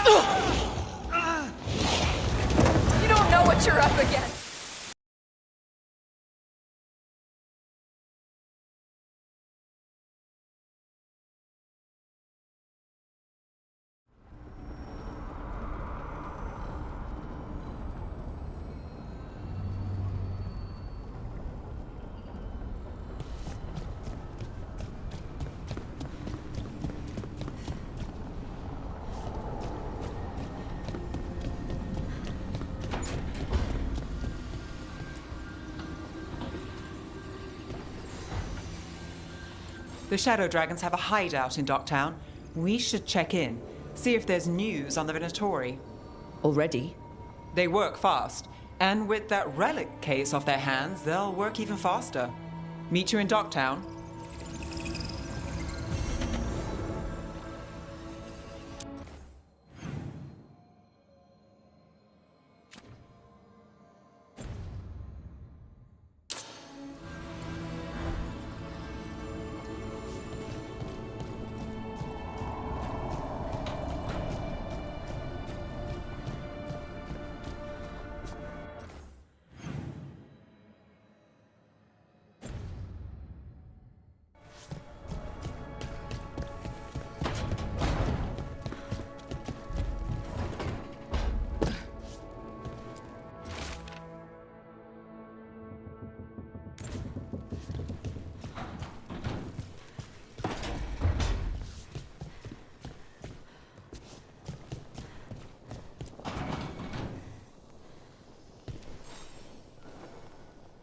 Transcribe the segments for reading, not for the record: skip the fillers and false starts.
You don't know what you're up against. The Shadow Dragons have a hideout in Docktown. We should check in, see if there's news on the Venatori. Already? They work fast, and with that relic case off their hands, they'll work even faster. Meet you in Docktown.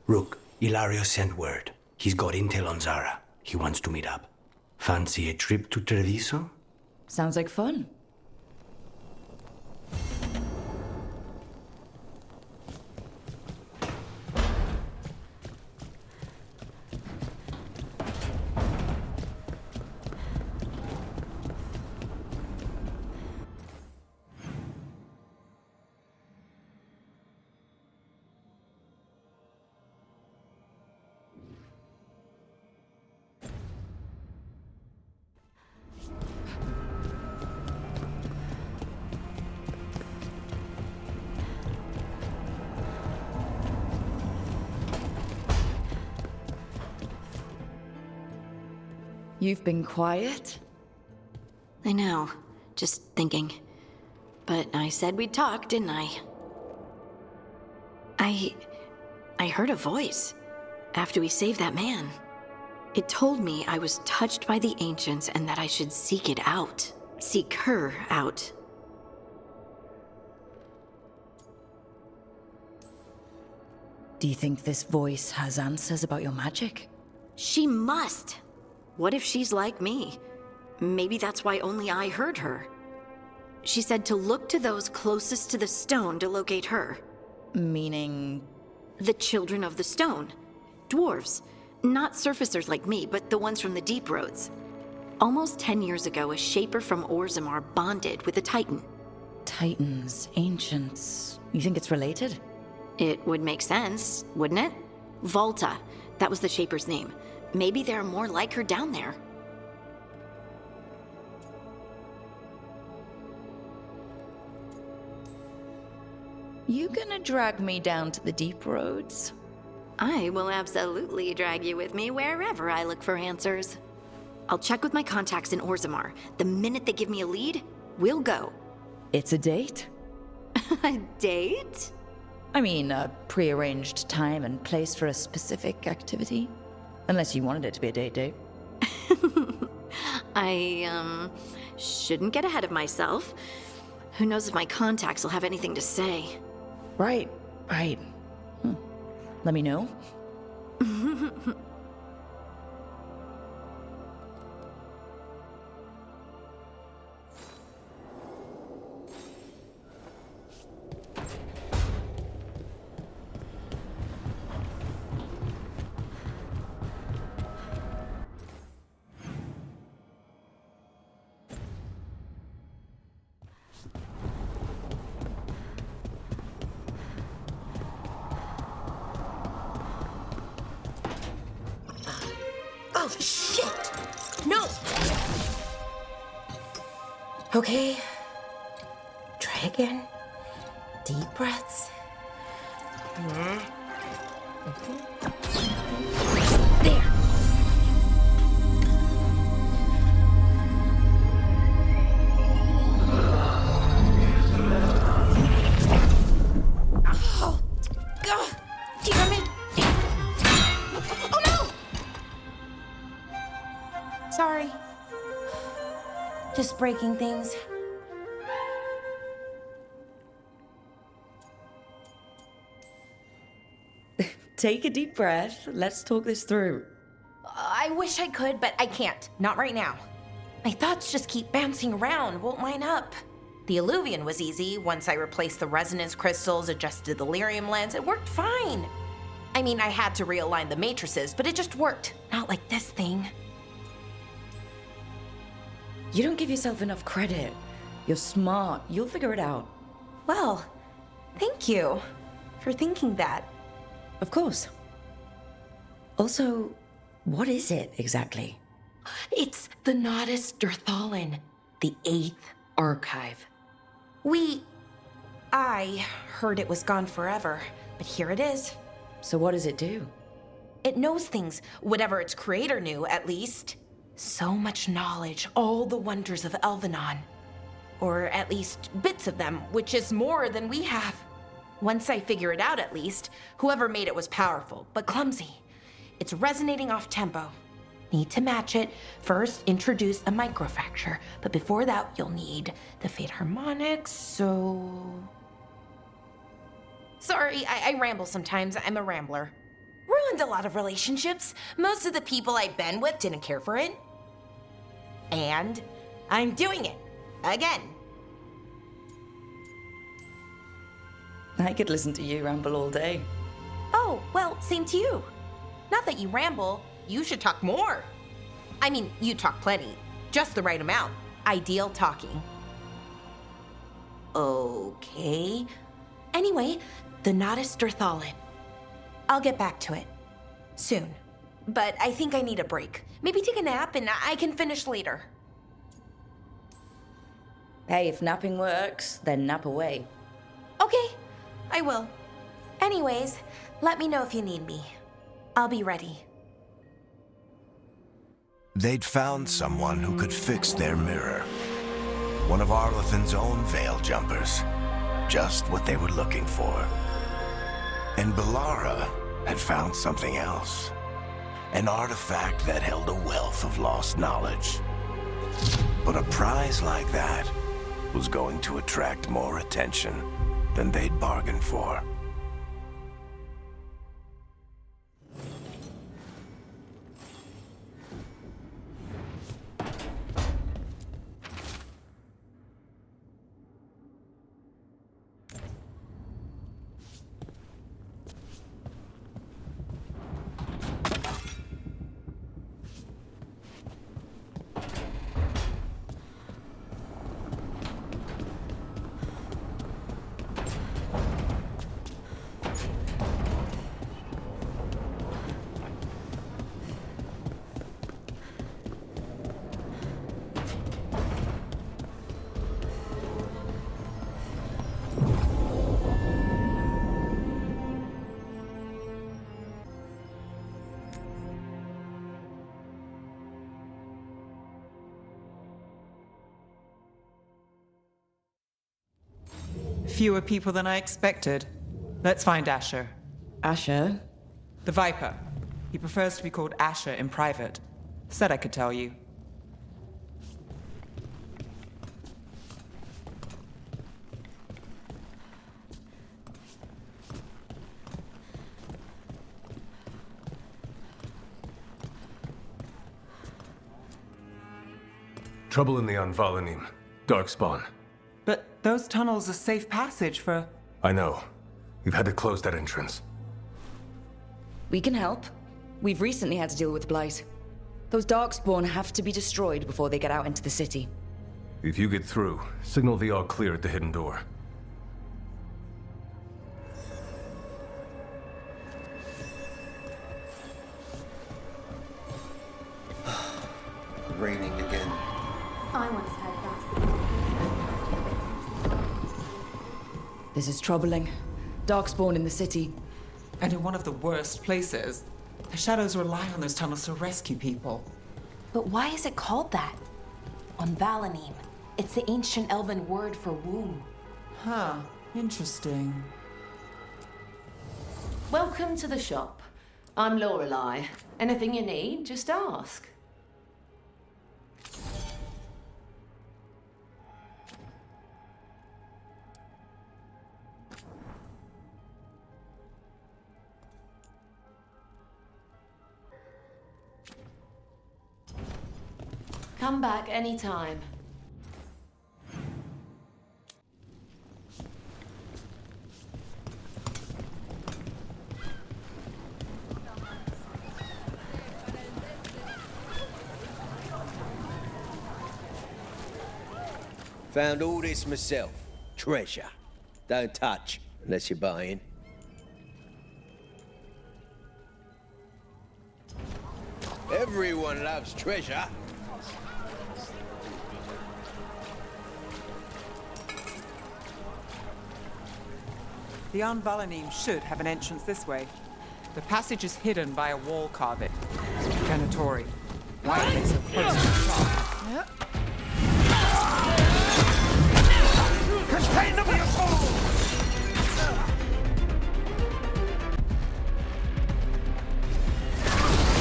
Rook, Ilario sent word. He's got intel on Zara. He wants to meet up. Fancy a trip to Treviso? Sounds like fun. You've been quiet? I know. Just thinking. But I said we'd talk, didn't I? I heard a voice after we saved that man. It told me I was touched by the ancients and that I should seek it out. Seek her out. Do you think this voice has answers about your magic? She must! What if she's like me? Maybe that's why only I heard her. She said to look to those closest to the stone to locate her. Meaning? The children of the stone. Dwarves. Not surfacers like me, but the ones from the deep roads. Almost 10 years ago, a shaper from Orzammar bonded with a titan. Titans, ancients. You think it's related? It would make sense, wouldn't it? Volta. That was the shaper's name. Maybe there are more like her down there. You gonna drag me down to the deep roads? I will absolutely drag you with me wherever I look for answers. I'll check with my contacts in Orzammar. The minute they give me a lead, we'll go. It's a date? A date? I mean, a prearranged time and place for a specific activity. Unless you wanted it to be a date. I, shouldn't get ahead of myself. Who knows if my contacts will have anything to say. Right. Let me know. Oh, shit! No! Okay. Take in deep breaths. There. Oh, God. Damn it. Oh, no. Sorry. Just breaking things. Take a deep breath. Let's talk this through. I wish I could, but I can't. Not right now. My thoughts just keep bouncing around, won't line up. The Illuvian was easy. Once I replaced the resonance crystals, adjusted the lyrium lens, it worked fine. I mean, I had to realign the matrices, but it just worked. Not like this thing. You don't give yourself enough credit. You're smart. You'll figure it out. Well, thank you for thinking that. Of course. Also, what is it exactly? It's the Nodus Dirthalin, the 8th archive. I heard it was gone forever, but here it is. So what does it do? It knows things, whatever its creator knew, at least. So much knowledge, all the wonders of Elvenon. Or at least bits of them, which is more than we have. Once I figure it out, at least, whoever made it was powerful, but clumsy. It's resonating off tempo. Need to match it. First, introduce a microfracture, but before that, you'll need the fade harmonics, so... Sorry, I ramble sometimes. I'm a rambler. Ruined a lot of relationships. Most of the people I've been with didn't care for it. And I'm doing it. Again. I could listen to you ramble all day. Oh, well, same to you. Not that you ramble, you should talk more. I mean, you talk plenty. Just the right amount. Ideal talking. Okay. Anyway, the Nodus Dirthalin. I'll get back to it. Soon. But I think I need a break. Maybe take a nap and I can finish later. Hey, if napping works, then nap away. Okay, I will. Anyways, let me know if you need me. I'll be ready. They'd found someone who could fix their mirror. One of Arlethan's own veil jumpers. Just what they were looking for. And Bellara had found something else. An artifact that held a wealth of lost knowledge. But a prize like that was going to attract more attention than they'd bargained for. Fewer people than I expected. Let's find Asher. Asher? The Viper. He prefers to be called Asher in private. Said I could tell you. Trouble in the Anvalanim. Darkspawn. But those tunnels are safe passage for... I know. We've had to close that entrance. We can help. We've recently had to deal with Blight. Those Darkspawn have to be destroyed before they get out into the city. If you get through, signal the all clear at the hidden door. Raining again. I once heard that. This is troubling. Darkspawn in the city. And in one of the worst places. The shadows rely on those tunnels to rescue people. But why is it called that? On Valanim, it's the ancient elven word for womb. Huh, interesting. Welcome to the shop. I'm Lorelei. Anything you need, just ask. Come back anytime. Found all this myself. Treasure. Don't touch unless you're buying. Everyone loves treasure. The Valanim should have an entrance this way. The passage is hidden by a wall carving. Venatori. Why are they so close to the shop? Contain the vehicle!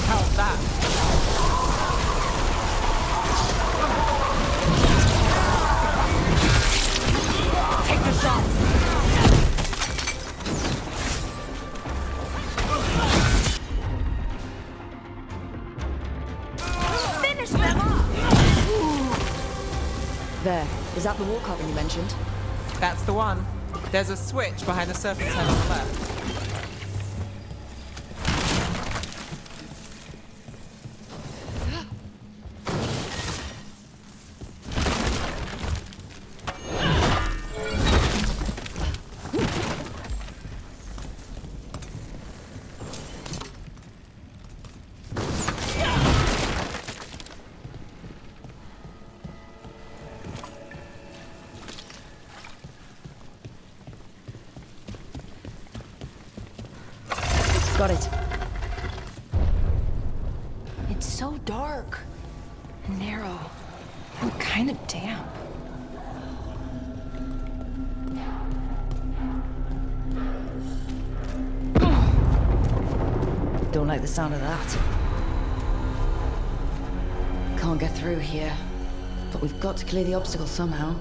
How's that? Take the shot! There. Is that the wall carving you mentioned? That's the one. There's a switch behind the serpent's head on the left. Got it. It's so dark, and narrow, and kind of damp. Don't like the sound of that. Can't get through here, but we've got to clear the obstacle somehow.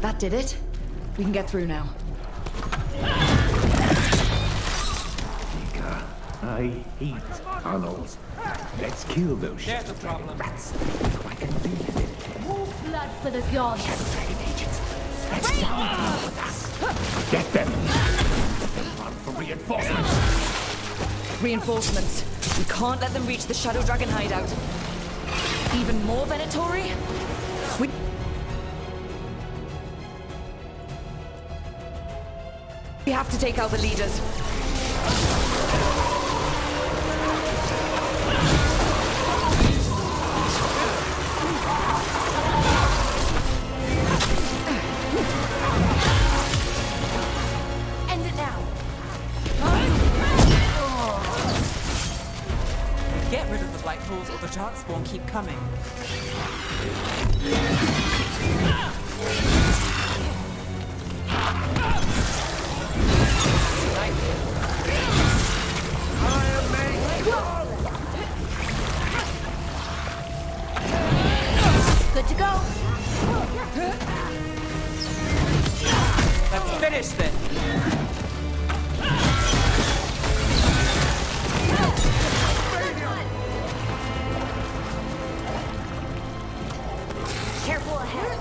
That did it. We can get through now. I hate tunnels. Let's kill those There's a problem. rats. I can do it. More blood for the gods. Dragon agents. Let's down with us. Get them. Run for reinforcements. Reinforcements. We can't let them reach the Shadow Dragon hideout. Even more Venatori? We have to take out the leaders. End it now. Get rid of the black holes or the darkspawn keep coming. Good to go. Let's finish this. Careful ahead.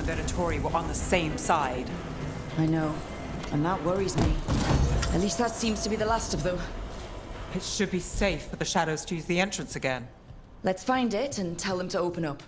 and Venatori were on the same side. I know, and that worries me. At least that seems to be the last of them. It should be safe for the shadows to use the entrance again. Let's find it and tell them to open up.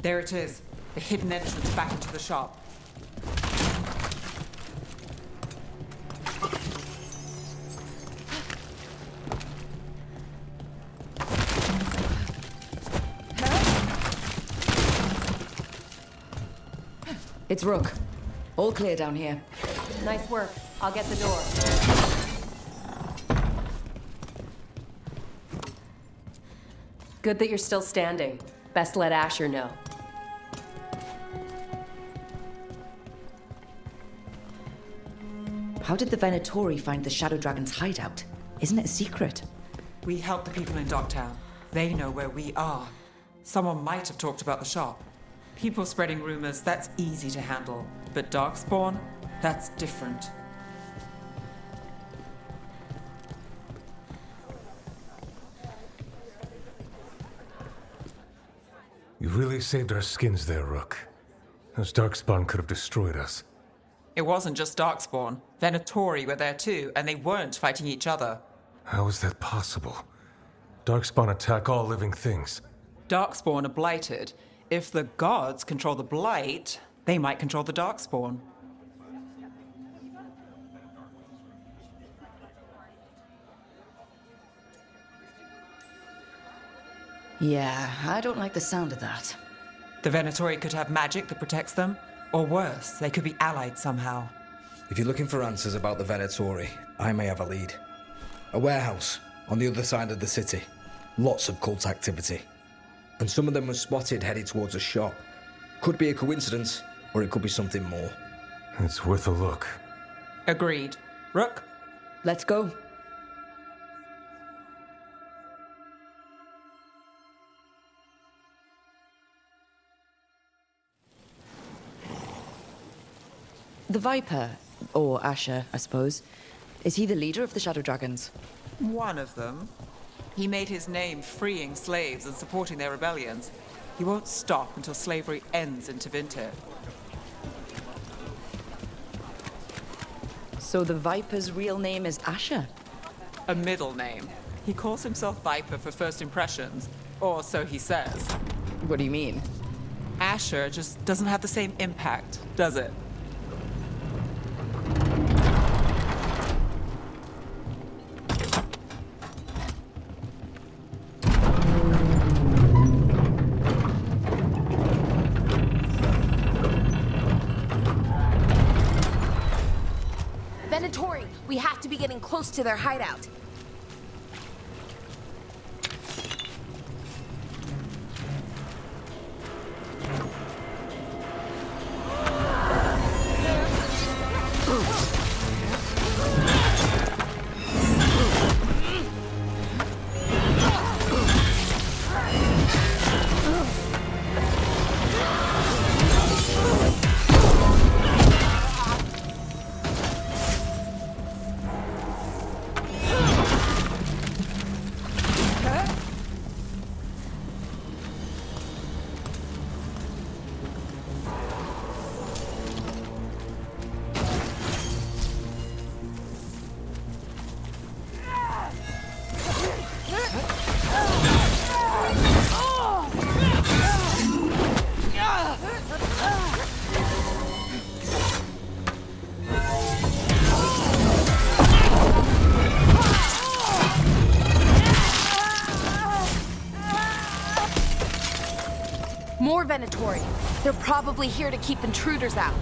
There it is, the hidden entrance back into the shop. It's Rook. All clear down here. Nice work. I'll get the door. Good that you're still standing. Best let Asher know. How did the Venatori find the Shadow Dragon's hideout? Isn't it a secret? We help the people in Docktown. They know where we are. Someone might have talked about the shop. People spreading rumors, that's easy to handle. But Darkspawn, that's different. You really saved our skins there, Rook. Those Darkspawn could have destroyed us. It wasn't just Darkspawn. Venatori were there too, and they weren't fighting each other. How is that possible? Darkspawn attack all living things. Darkspawn are blighted. If the gods control the blight, they might control the Darkspawn. Yeah, I don't like the sound of that. The Venatori could have magic that protects them, or worse, they could be allied somehow. If you're looking for answers about the Venatori, I may have a lead. A warehouse on the other side of the city. Lots of cult activity. And some of them were spotted headed towards a shop. Could be a coincidence, or it could be something more. It's worth a look. Agreed. Rook? Let's go. The Viper, or Asher, I suppose, is he the leader of the Shadow Dragons? One of them. He made his name freeing slaves and supporting their rebellions. He won't stop until slavery ends in Tevinter. So the Viper's real name is Asher? A middle name. He calls himself Viper for first impressions, or so he says. What do you mean? Asher just doesn't have the same impact, does it? Venatori, we have to be getting close to their hideout. Venatori. They're probably here to keep intruders out.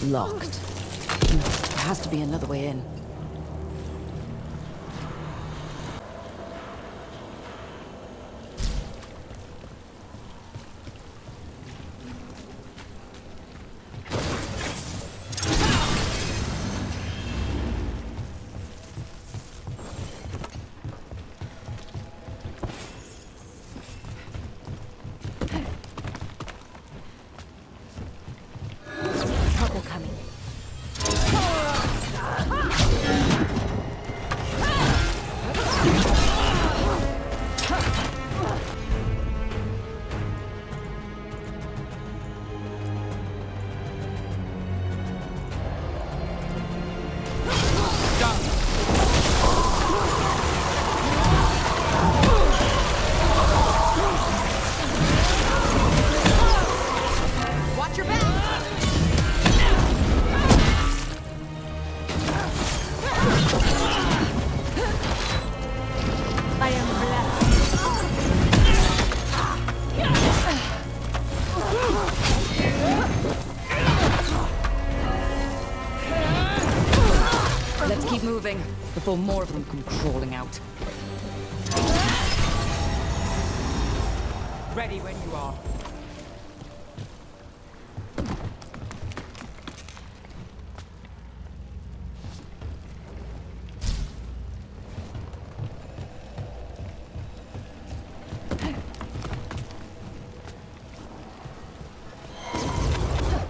Locked. There has to be another way in. Trouble coming. Watch your back. I am Let's keep moving before more of them come crawling out. Ready when you are.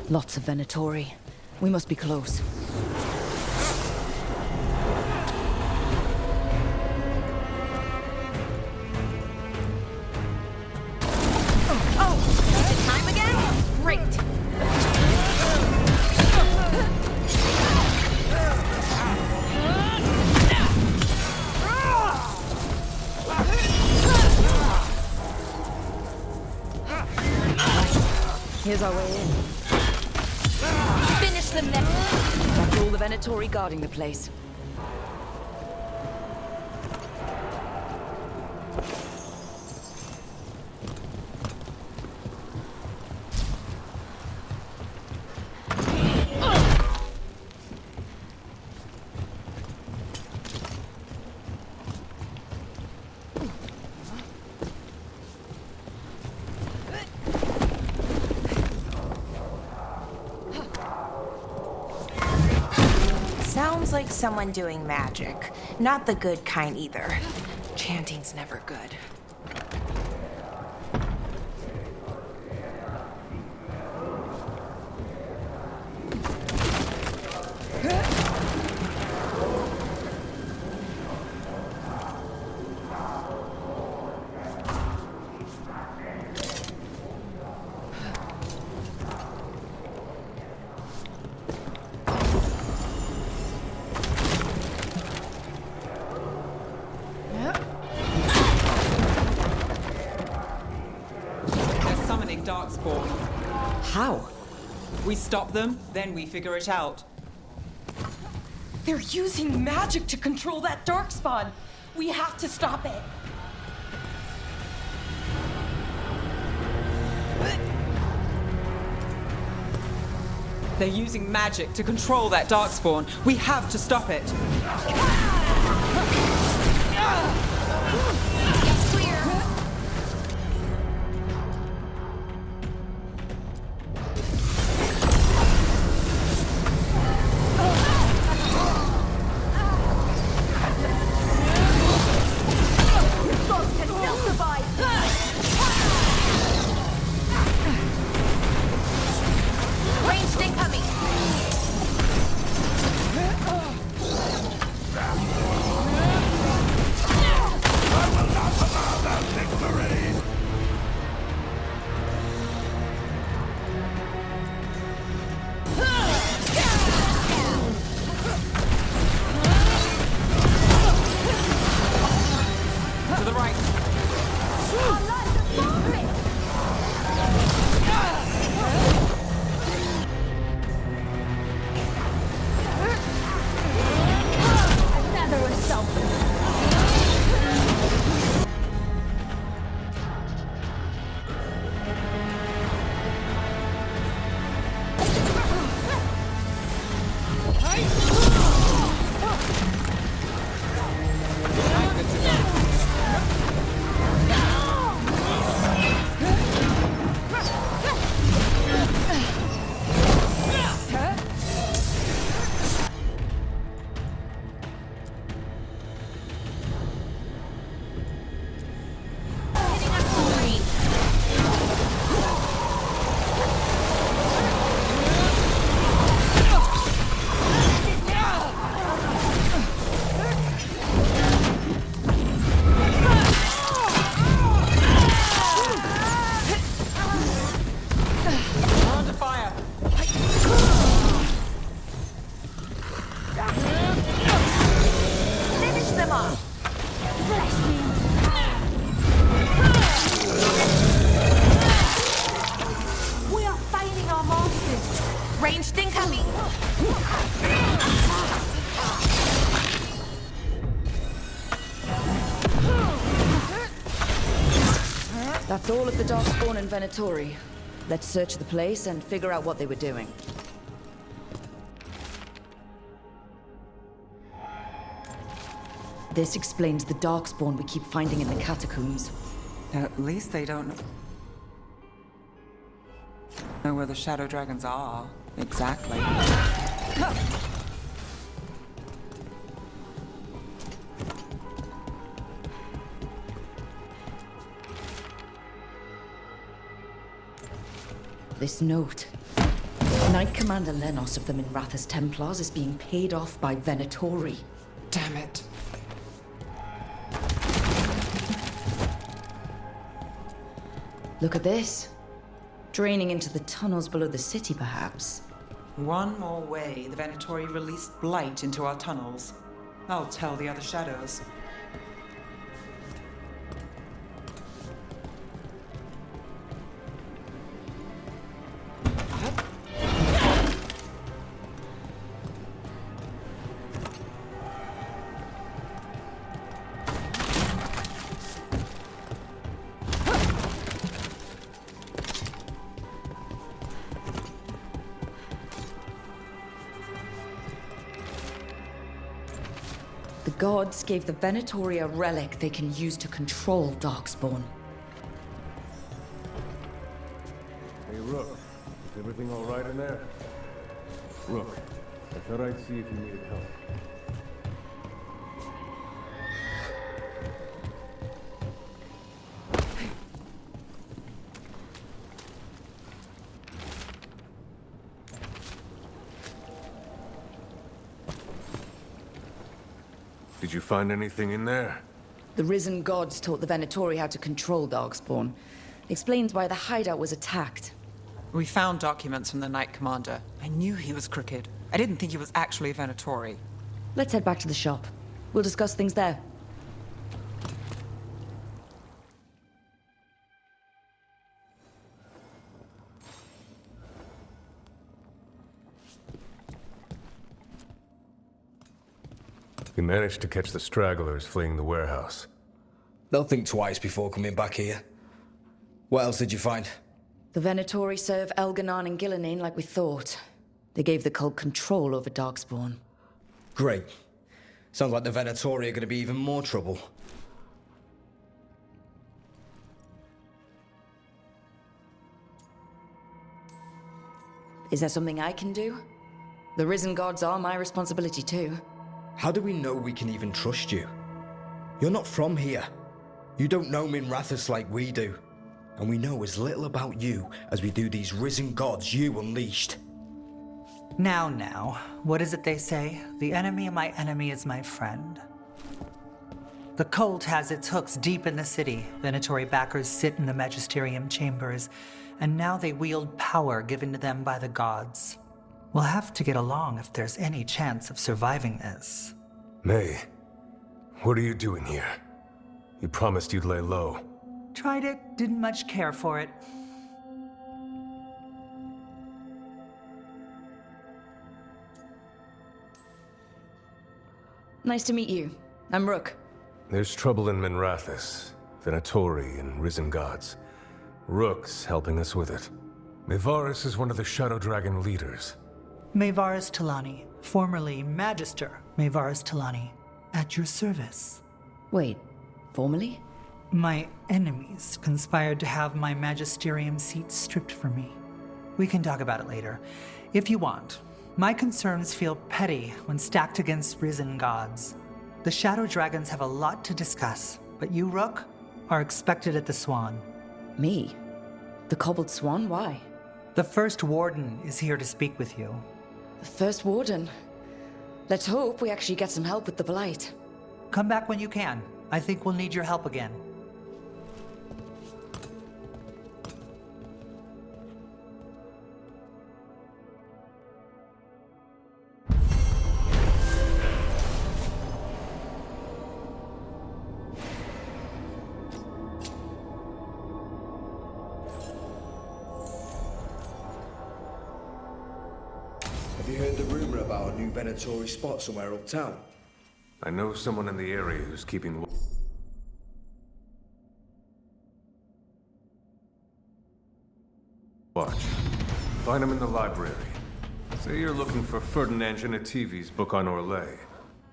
Lots of Venatori. We must be close. Time again? Great. There's our way in. Finish them then. That's all the Venatori guarding the place. Sounds like someone doing magic. Not the good kind either. Chanting's never good. Darkspawn. How? We stop them, then we figure it out. They're using magic to control that darkspawn. We have to stop it. They're using magic to control that darkspawn. We have to stop it. That's all of the Darkspawn and Venatori. Let's search the place and figure out what they were doing. This explains the Darkspawn we keep finding in the catacombs. At least they don't know where the Shadow Dragons are. Exactly. This note. Knight Commander Lenos of the Minratha's Templars is being paid off by Venatori. Damn it. Look at this. Draining into the tunnels below the city, perhaps. One more way the Venatori released blight into our tunnels. I'll tell the other shadows. The gods gave the Venatori a relic they can use to control Darkspawn. Hey, Rook. Is everything all right in there? Rook, I thought I'd see if you needed help. Did you find anything in there? The risen gods taught the Venatori how to control Darkspawn. Explains why the hideout was attacked. We found documents from the Knight Commander. I knew he was crooked. I didn't think he was actually a Venatori. Let's head back to the shop. We'll discuss things there. We managed to catch the stragglers fleeing the warehouse. They'll think twice before coming back here. What else did you find? The Venatori serve Elganon and Gillinane like we thought. They gave the cult control over Darkspawn. Great. Sounds like the Venatori are going to be even more trouble. Is there something I can do? The risen gods are my responsibility too. How do we know we can even trust you? You're not from here. You don't know Minrathous like we do. And we know as little about you as we do these risen gods you unleashed. Now, what is it they say? The enemy of my enemy is my friend. The cult has its hooks deep in the city. Venatori backers sit in the magisterium chambers, and now they wield power given to them by the gods. We'll have to get along if there's any chance of surviving this. May, what are you doing here? You promised you'd lay low. Tried it, didn't much care for it. Nice to meet you. I'm Rook. There's trouble in Minrathous, Venatori and risen gods. Rook's helping us with it. Mevaris is one of the Shadow Dragon leaders. Mevaris Talani, formerly Magister Mevaris Talani, at your service. Wait, formerly? My enemies conspired to have my magisterium seat stripped from me. We can talk about it later, if you want. My concerns feel petty when stacked against risen gods. The Shadow Dragons have a lot to discuss, but you, Rook, are expected at the Swan. Me? The Cobbled Swan? Why? The First Warden is here to speak with you. The First Warden? Let's hope we actually get some help with the Blight. Come back when you can. I think we'll need your help again. Have you heard the rumor about a new Venatori spot somewhere uptown? I know someone in the area who's keeping watch. Find him in the library. Say you're looking for Ferdinand Genetivi's book on Orlais.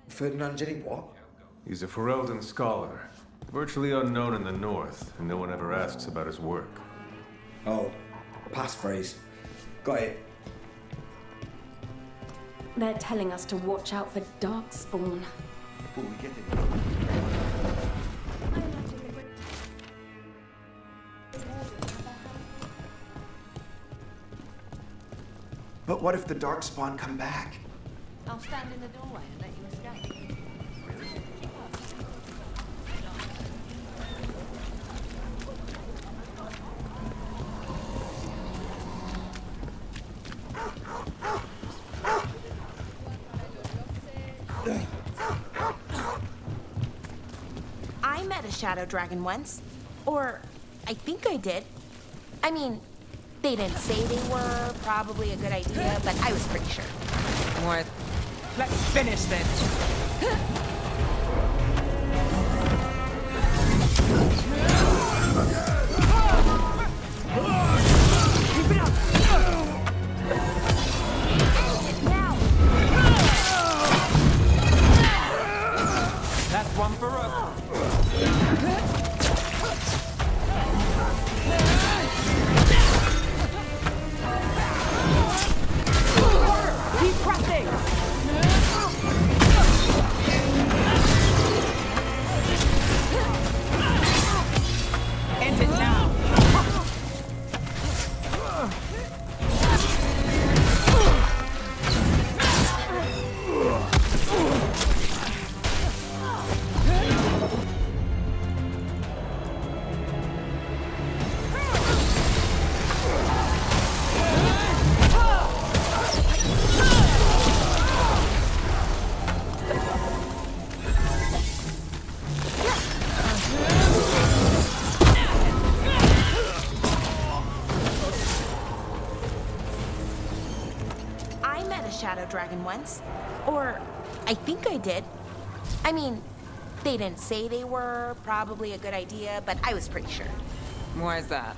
Ferdinand Genetivi what? He's a Ferelden scholar, virtually unknown in the north, and no one ever asks about his work. Oh, passphrase. Got it. They're telling us to watch out for Darkspawn. Oh, we get it. But what if the Darkspawn come back? I'll stand in the doorway and let you escape. I met a shadow dragon once. Or, I think I did. I mean, they didn't say they were probably a good idea, but I was pretty sure. What? Let's finish this! dragon once. Or I think I did. I mean, they didn't say they were probably a good idea, but I was pretty sure. Why is that?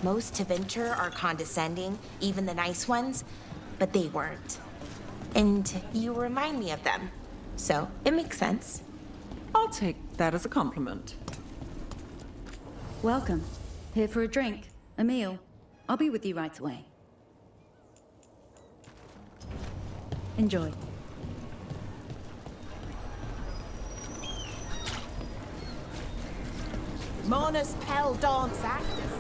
Most Tevinter are condescending, even the nice ones, but they weren't. And you remind me of them. So it makes sense. I'll take that as a compliment. Welcome. Here for a drink, a meal. I'll be with you right away. Enjoy. Monas Pel Dance Actus.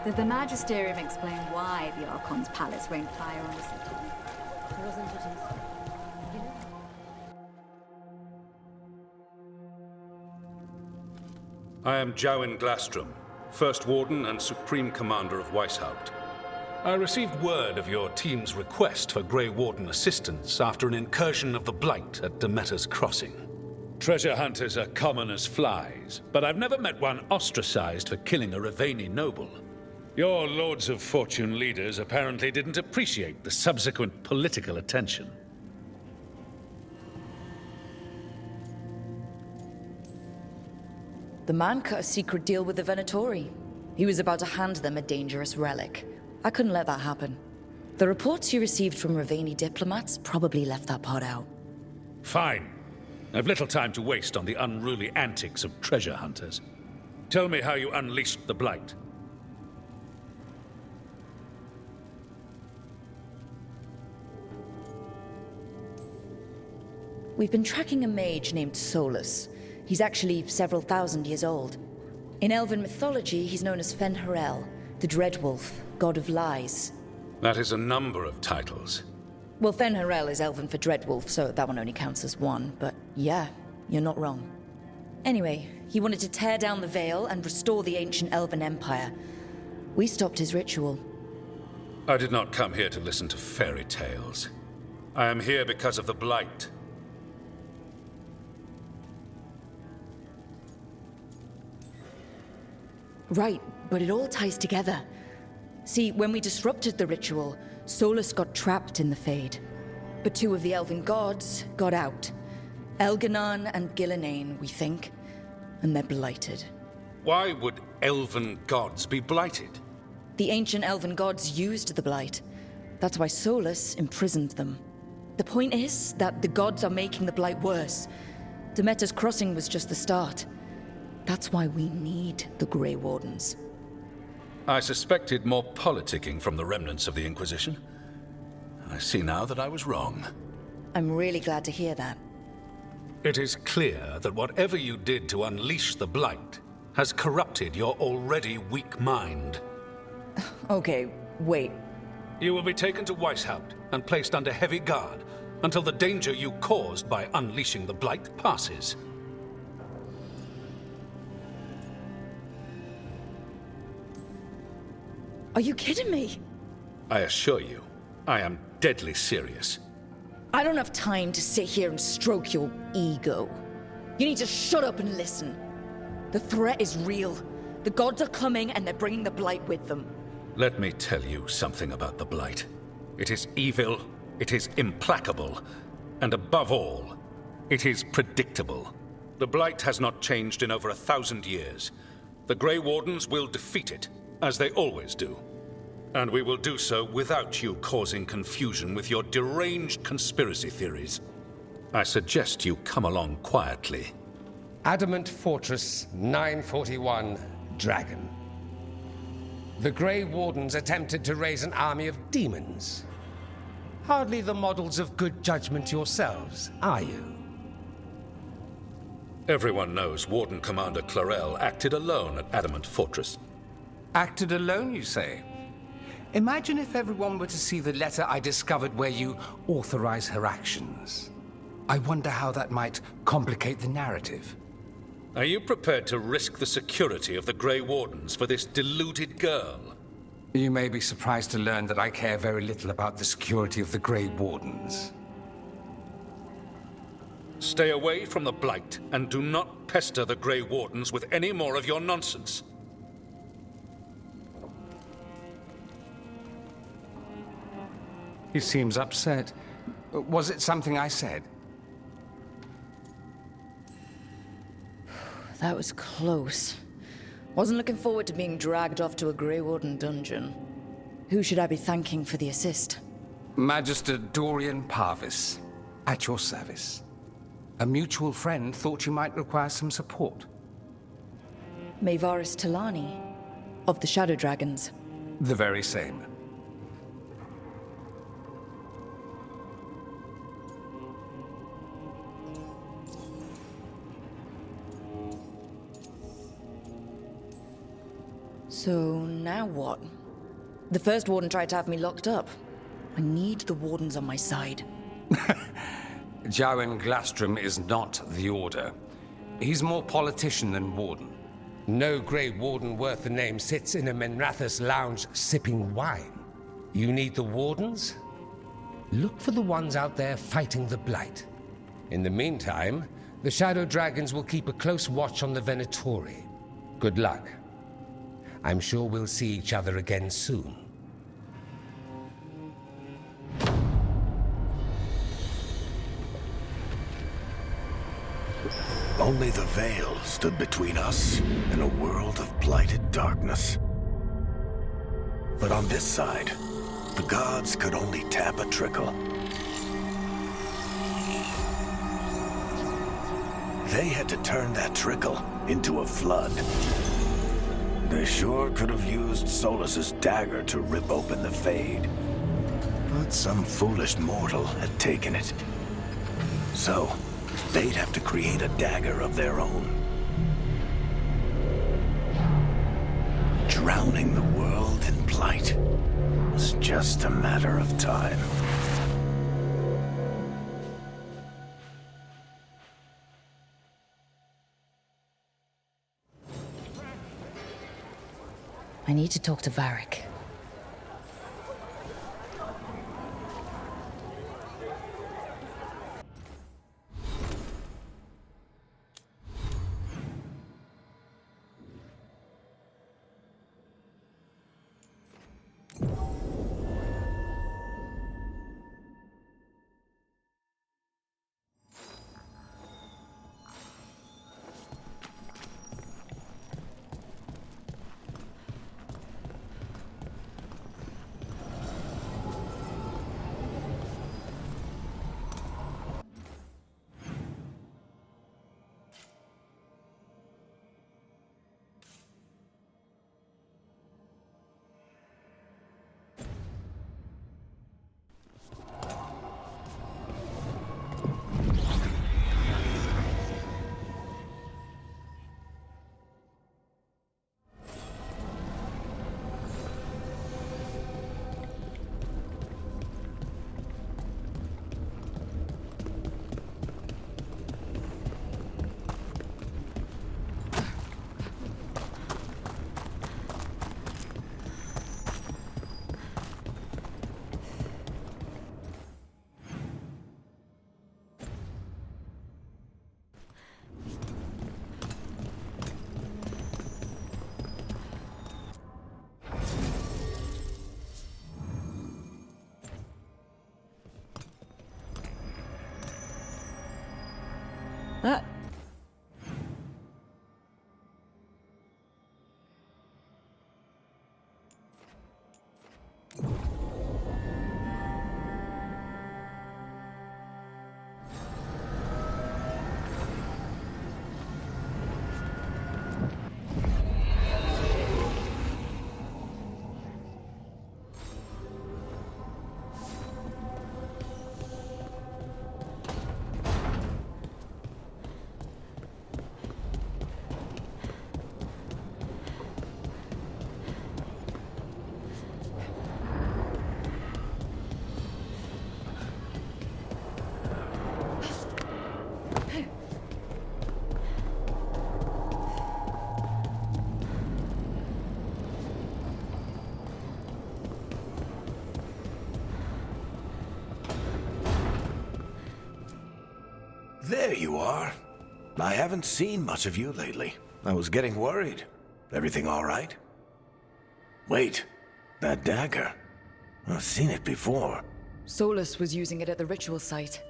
Did the Magisterium explain why the Archon's palace rained fire on the city? It wasn't it easy? You know? I am Jowen Glastrom, First Warden and Supreme Commander of Weishaupt. I received word of your team's request for Grey Warden assistance after an incursion of the Blight at Demeter's Crossing. Treasure hunters are common as flies, but I've never met one ostracized for killing a Raveni noble. Your Lords of Fortune leaders apparently didn't appreciate the subsequent political attention. The man cut a secret deal with the Venatori. He was about to hand them a dangerous relic. I couldn't let that happen. The reports you received from Raveni diplomats probably left that part out. Fine. I've little time to waste on the unruly antics of treasure hunters. Tell me how you unleashed the Blight. We've been tracking a mage named Solus. He's actually several thousand years old. In Elven mythology, he's known as Fen'Harel, the Dreadwolf, god of lies. That is a number of titles. Well, Fen'Harel is Elven for Dreadwolf, so that one only counts as one, but yeah, you're not wrong. Anyway, he wanted to tear down the Veil and restore the ancient Elven Empire. We stopped his ritual. I did not come here to listen to fairy tales. I am here because of the Blight. Right, but it all ties together. See, when we disrupted the ritual, Solus got trapped in the Fade. But two of the Elven gods got out. Elganon and Gillenane, we think. And they're blighted. Why would Elven gods be blighted? The ancient Elven gods used the Blight. That's why Solus imprisoned them. The point is that the gods are making the Blight worse. Demeter's Crossing was just the start. That's why we need the Grey Wardens. I suspected more politicking from the remnants of the Inquisition. I see now that I was wrong. I'm really glad to hear that. It is clear that whatever you did to unleash the Blight has corrupted your already weak mind. Okay, wait. You will be taken to Weishaupt and placed under heavy guard until the danger you caused by unleashing the Blight passes. Are you kidding me? I assure you, I am deadly serious. I don't have time to sit here and stroke your ego. You need to shut up and listen. The threat is real. The gods are coming and they're bringing the Blight with them. Let me tell you something about the Blight. It is evil, it is implacable, and above all, it is predictable. The Blight has not changed in over 1,000 years. The Grey Wardens will defeat it, as they always do. And we will do so without you causing confusion with your deranged conspiracy theories. I suggest you come along quietly. Adamant Fortress 941, Dragon. The Grey Wardens attempted to raise an army of demons. Hardly the models of good judgment yourselves, are you? Everyone knows Warden Commander Clarel acted alone at Adamant Fortress. Acted alone, you say? Imagine if everyone were to see the letter I discovered where you authorize her actions. I wonder how that might complicate the narrative. Are you prepared to risk the security of the Grey Wardens for this deluded girl? You may be surprised to learn that I care very little about the security of the Grey Wardens. Stay away from the Blight, and do not pester the Grey Wardens with any more of your nonsense. He seems upset. Was it something I said? That was close. Wasn't looking forward to being dragged off to a Grey Warden dungeon. Who should I be thanking for the assist? Magister Dorian Parvis, at your service. A mutual friend thought you might require some support. Maevaris Talani, of the Shadow Dragons. The very same. So now what? The first warden tried to have me locked up. I need the wardens on my side. Jowen Glastrom is not the Order. He's more politician than warden. No Grey Warden worth the name sits in a Minrathous lounge sipping wine. You need the wardens? Look for the ones out there fighting the Blight. In the meantime, the Shadow Dragons will keep a close watch on the Venatori. Good luck. I'm sure we'll see each other again soon. Only the veil stood between us and a world of blighted darkness. But on this side, the gods could only tap a trickle. They had to turn that trickle into a flood. They sure could have used Solus's dagger to rip open the Fade. But some foolish mortal had taken it. So, they'd have to create a dagger of their own. Drowning the world in blight was just a matter of time. I need to talk to Varric. There you are. I haven't seen much of you lately. I was getting worried. Everything all right? Wait, that dagger. I've seen it before. Solus was using it at the ritual site.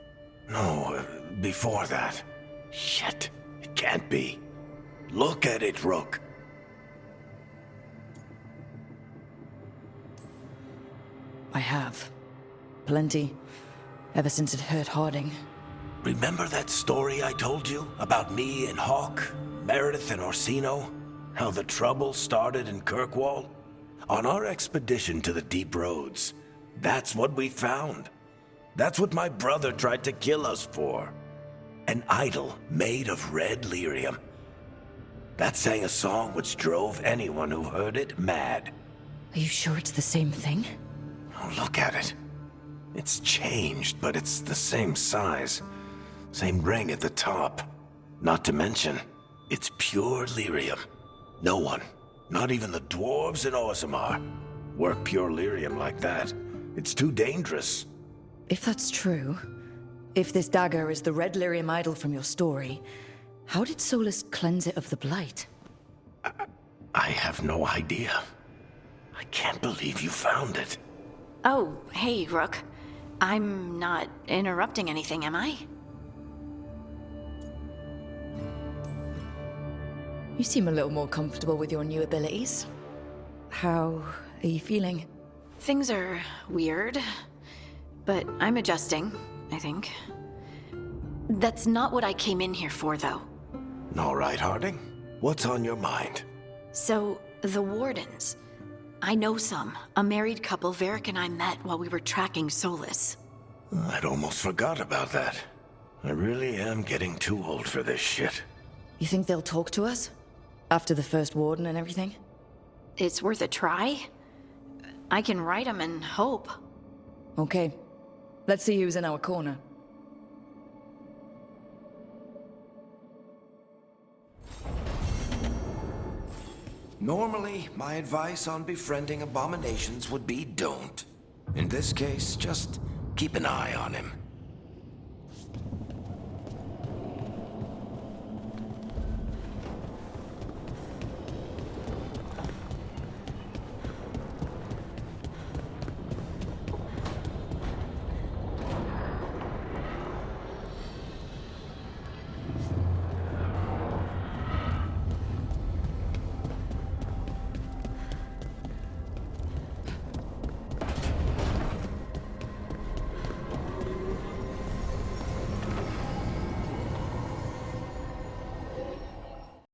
No, before that. Shit, it can't be. Look at it, Rook. I have. Plenty. Ever since it hurt Harding. Remember that story I told you about me and Hawk, Meredith and Orsino? How the trouble started in Kirkwall? On our expedition to the Deep Roads, that's what we found. That's what my brother tried to kill us for. An idol made of red lyrium. That sang a song which drove anyone who heard it mad. Are you sure it's the same thing? Oh, look at it. It's changed, but it's the same size. Same ring at the top. Not to mention, it's pure lyrium. No one, not even the dwarves in Orzammar, work pure lyrium like that. It's too dangerous. If that's true, if this dagger is the red lyrium idol from your story, how did Solus cleanse it of the blight? I have no idea. I can't believe you found it. Oh, hey, Rook. I'm not interrupting anything, am I? You seem a little more comfortable with your new abilities. How are you feeling? Things are weird, but I'm adjusting, I think. That's not what I came in here for, though. All right, Harding. What's on your mind? So, the Wardens. I know some. A married couple Varric and I met while we were tracking Solus. I'd almost forgot about that. I really am getting too old for this shit. You think they'll talk to us? After the first warden and everything? It's worth a try. I can write them and hope. Okay. Let's see who's in our corner. Normally, my advice on befriending abominations would be don't. In this case, just keep an eye on him.